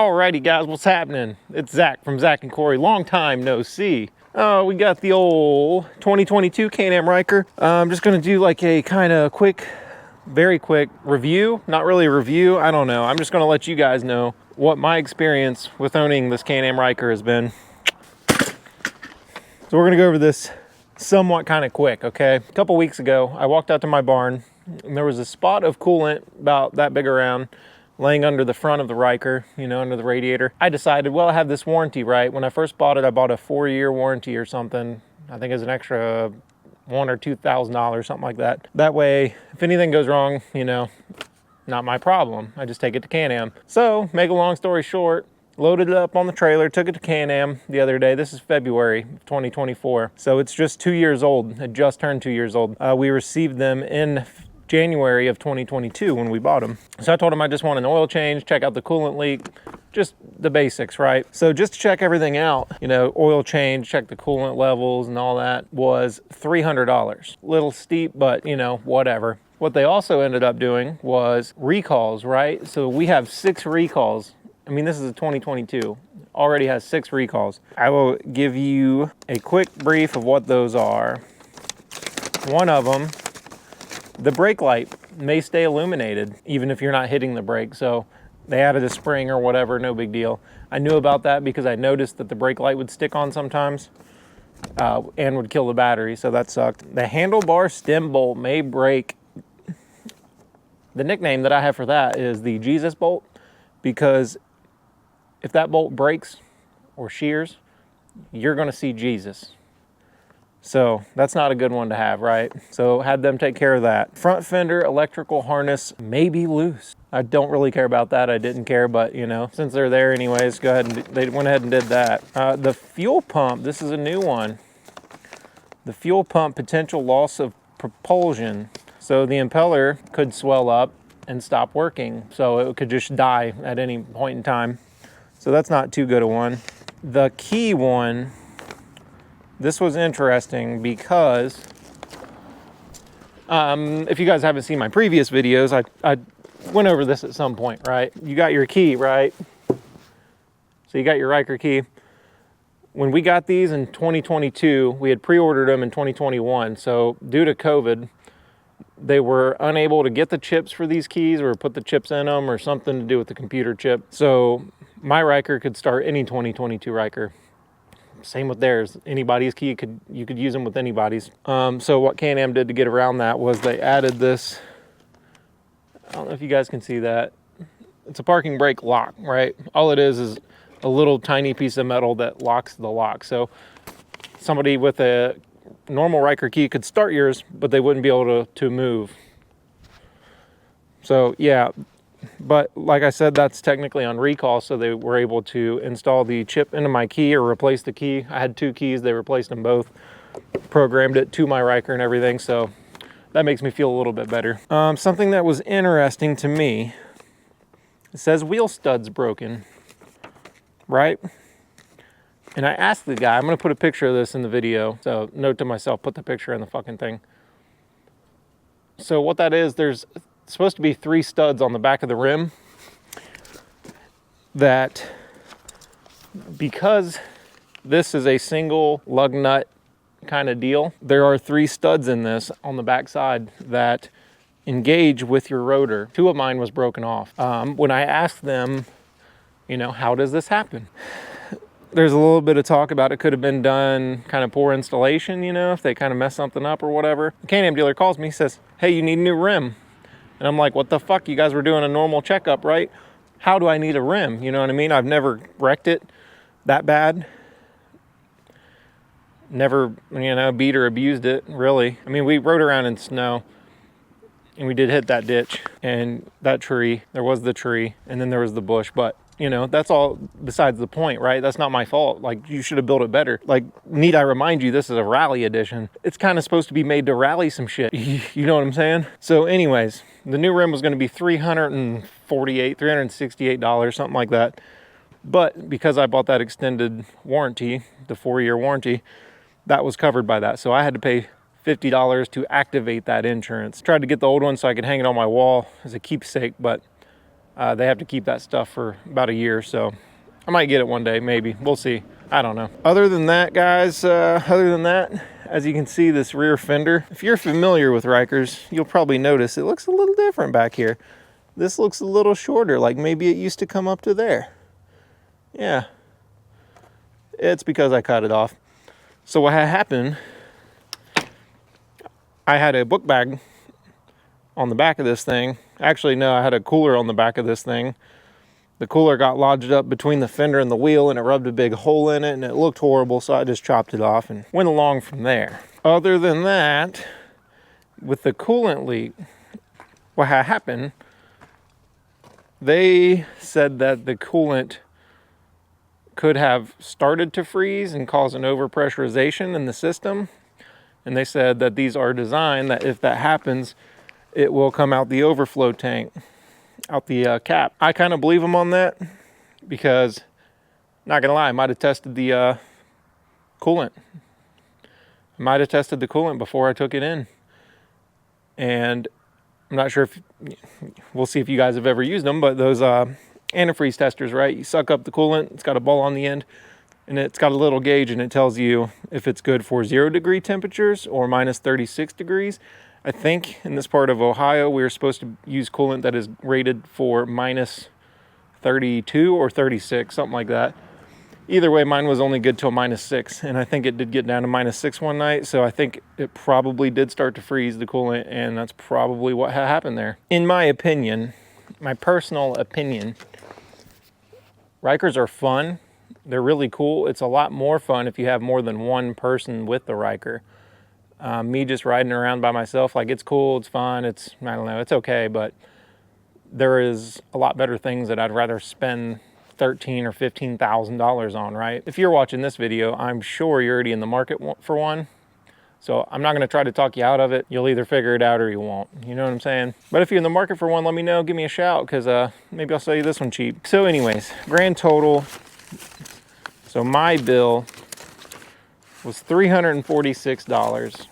Alrighty guys, what's happening? It's Zach from Zach and Corey. Long time no see. Oh, we got the old 2022 Canam Ryker. I'm just gonna do like a kind of quick, very quick review. Not really a review, I don't know. I'm just gonna let you guys know what my experience with owning this Canam Ryker has been. So we're gonna go over this somewhat kind of quick, okay? A couple weeks ago, I walked out to my barn and there was a spot of coolant about that big around laying under the front of the Ryker, you know, under the radiator. I decided, well, I have this warranty, right? When I first bought it, I bought a 4-year warranty or something. I think it's an extra $1,000 or $2,000, something like that. That way, if anything goes wrong, you know, not my problem. I just take it to Can-Am. So, make a long story short, loaded it up on the trailer, took it to Can-Am the other day. This is February 2024. So it's just 2 years old. It just turned 2 years old. We received them in January of 2022 when we bought them. So I told him I just want an oil change, check out the coolant leak, just the basics, right? So just to check everything out, you know, oil change, check the coolant levels and all that was $300. Little steep, but you know, whatever. What they also ended up doing was recalls, right? So we have 6 recalls. I mean, this is a 2022, already has 6 recalls. I will give you a quick brief of what those are. One of them, the brake light may stay illuminated even if you're not hitting the brake. So they added a spring or whatever, no big deal. I knew about that because I noticed that the brake light would stick on sometimes and would kill the battery, so that sucked. The handlebar stem bolt may break. The nickname that I have for that is the Jesus bolt, because if that bolt breaks or shears, you're gonna see Jesus. So that's not a good one to have, right? So had them take care of that. Front fender electrical harness may be loose. I don't really care about that. I didn't care, but you know, since they're there anyways, go ahead and they went ahead and did that. The fuel pump, this is a new one. The fuel pump potential loss of propulsion. So the impeller could swell up and stop working. So it could just die at any point in time. So that's not too good a one. The key one, this was interesting because if you guys haven't seen my previous videos, I went over this at some point, right? You got your key, right? So you got your Ryker key. When we got these in 2022, we had pre-ordered them in 2021. So due to COVID, they were unable to get the chips for these keys or put the chips in them or something to do with the computer chip. So my Ryker could start any 2022 Ryker. Same with theirs. Anybody's key, you could use them with anybody's. So what Can-Am did to get around that was they added this, I don't know if you guys can see that. It's a parking brake lock, right? All it is a little tiny piece of metal that locks the lock. So somebody with a normal Ryker key could start yours, but they wouldn't be able to move. So yeah. But like I said, that's technically on recall, so they were able to install the chip into my key or replace the key. I had 2 keys, they replaced them both, programmed it to my Ryker and everything, so that makes me feel a little bit better. Something that was interesting to me, it says wheel studs broken, right? And I asked the guy, I'm gonna put a picture of this in the video, so note to myself, put the picture in the fucking thing. So what that is, there's supposed to be 3 studs on the back of the rim that, because this is a single lug nut kind of deal, there are 3 studs in this on the back side that engage with your rotor. 2 of mine was broken off. When I asked them, you know, how does this happen? There's a little bit of talk about it could have been done kind of poor installation, you know, if they kind of mess something up or whatever. The Can-Am dealer calls me, says, hey, you need a new rim. And I'm like, what the fuck? You guys were doing a normal checkup, right? How do I need a rim? You know what I mean? I've never wrecked it that bad. Never, you know, beat or abused it, really. I mean, we rode around in snow and we did hit that ditch and that tree. There was the tree and then there was the bush, but you know, that's all besides the point, right? That's not my fault. Like, you should have built it better. Like, need I remind you, this is a rally edition. It's kind of supposed to be made to rally some shit. You know what I'm saying? So anyways, the new rim was going to be $348, $368, something like that. But because I bought that extended warranty, the 4-year warranty, that was covered by that. So I had to pay $50 to activate that insurance. Tried to get the old one so I could hang it on my wall as a keepsake, but They have to keep that stuff for about a year, so I might get it one day, maybe. We'll see. I don't know. Other than that, guys, as you can see, this rear fender, if you're familiar with Rykers, you'll probably notice it looks a little different back here. This looks a little shorter, like maybe it used to come up to there. Yeah, it's because I cut it off. So what had happened, I had a book bag on the back of this thing. Actually, no, I had a cooler on the back of this thing. The cooler got lodged up between the fender and the wheel, and it rubbed a big hole in it, and it looked horrible, so I just chopped it off and went along from there. Other than that, with the coolant leak, what had happened, they said that the coolant could have started to freeze and cause an overpressurization in the system. And they said that these are designed that if that happens, it will come out the overflow tank, out the cap. I kind of believe them on that because, not gonna lie, I might have tested the coolant. I might have tested the coolant before I took it in. And I'm not sure if, we'll see if you guys have ever used them, but those antifreeze testers, right? You suck up the coolant, it's got a ball on the end, and it's got a little gauge, and it tells you if it's good for 0-degree temperatures or minus 36 degrees. I think in this part of Ohio, we were supposed to use coolant that is rated for minus 32 or 36, something like that. Either way, mine was only good till minus 6, and I think it did get down to minus 6 one night, so I think it probably did start to freeze the coolant, and that's probably what happened there. In my opinion, my personal opinion, Rykers are fun. They're really cool. It's a lot more fun if you have more than one person with the Ryker. Me just riding around by myself, like, it's cool, it's fun, I don't know, it's okay, but there is a lot better things that I'd rather spend $13,000 or $15,000 on, right? If you're watching this video, I'm sure you're already in the market for one. So I'm not gonna try to talk you out of it. You'll either figure it out or you won't. You know what I'm saying? But if you're in the market for one, let me know, give me a shout, because maybe I'll sell you this one cheap. So anyways, grand total. So my bill was $346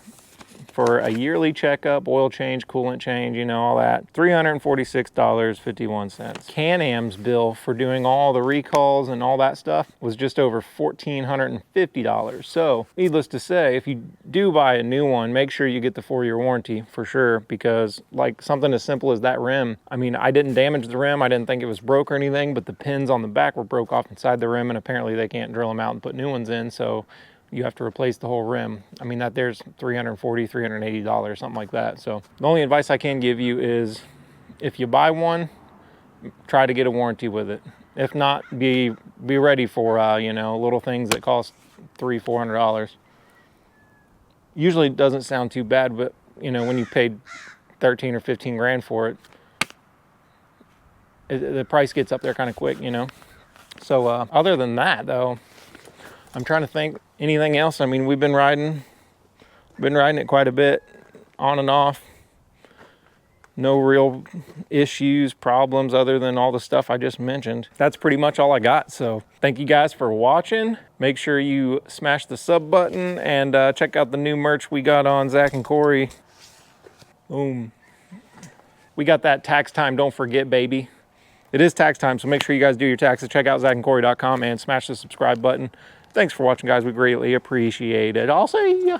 for a yearly checkup, oil change, coolant change, you know, all that. $346.51. Can-Am's bill for doing all the recalls and all that stuff was just over $1,450. So needless to say, if you do buy a new one, make sure you get the 4-year warranty for sure, because like something as simple as that rim, I mean, I didn't damage the rim. I didn't think it was broke or anything, but the pins on the back were broke off inside the rim, and apparently they can't drill them out and put new ones in. So you have to replace the whole rim. I mean, that there's $340, $380, something like that. So the only advice I can give you is, if you buy one, try to get a warranty with it. If not, be ready for you know, little things that cost $300, $400. Usually it doesn't sound too bad, but you know, when you paid 13 or 15 grand for it, the price gets up there kind of quick, you know. So other than that though, I'm trying to think anything else. I mean, we've been riding it quite a bit, on and off. No real issues, problems, other than all the stuff I just mentioned. That's pretty much all I got. So thank you guys for watching. Make sure you smash the sub button and check out the new merch we got on Zach and Corey. Boom. We got that tax time, don't forget, baby. It is tax time, so make sure you guys do your taxes. Check out zachandcorey.com and smash the subscribe button. Thanks for watching, guys. We greatly appreciate it. I'll see ya.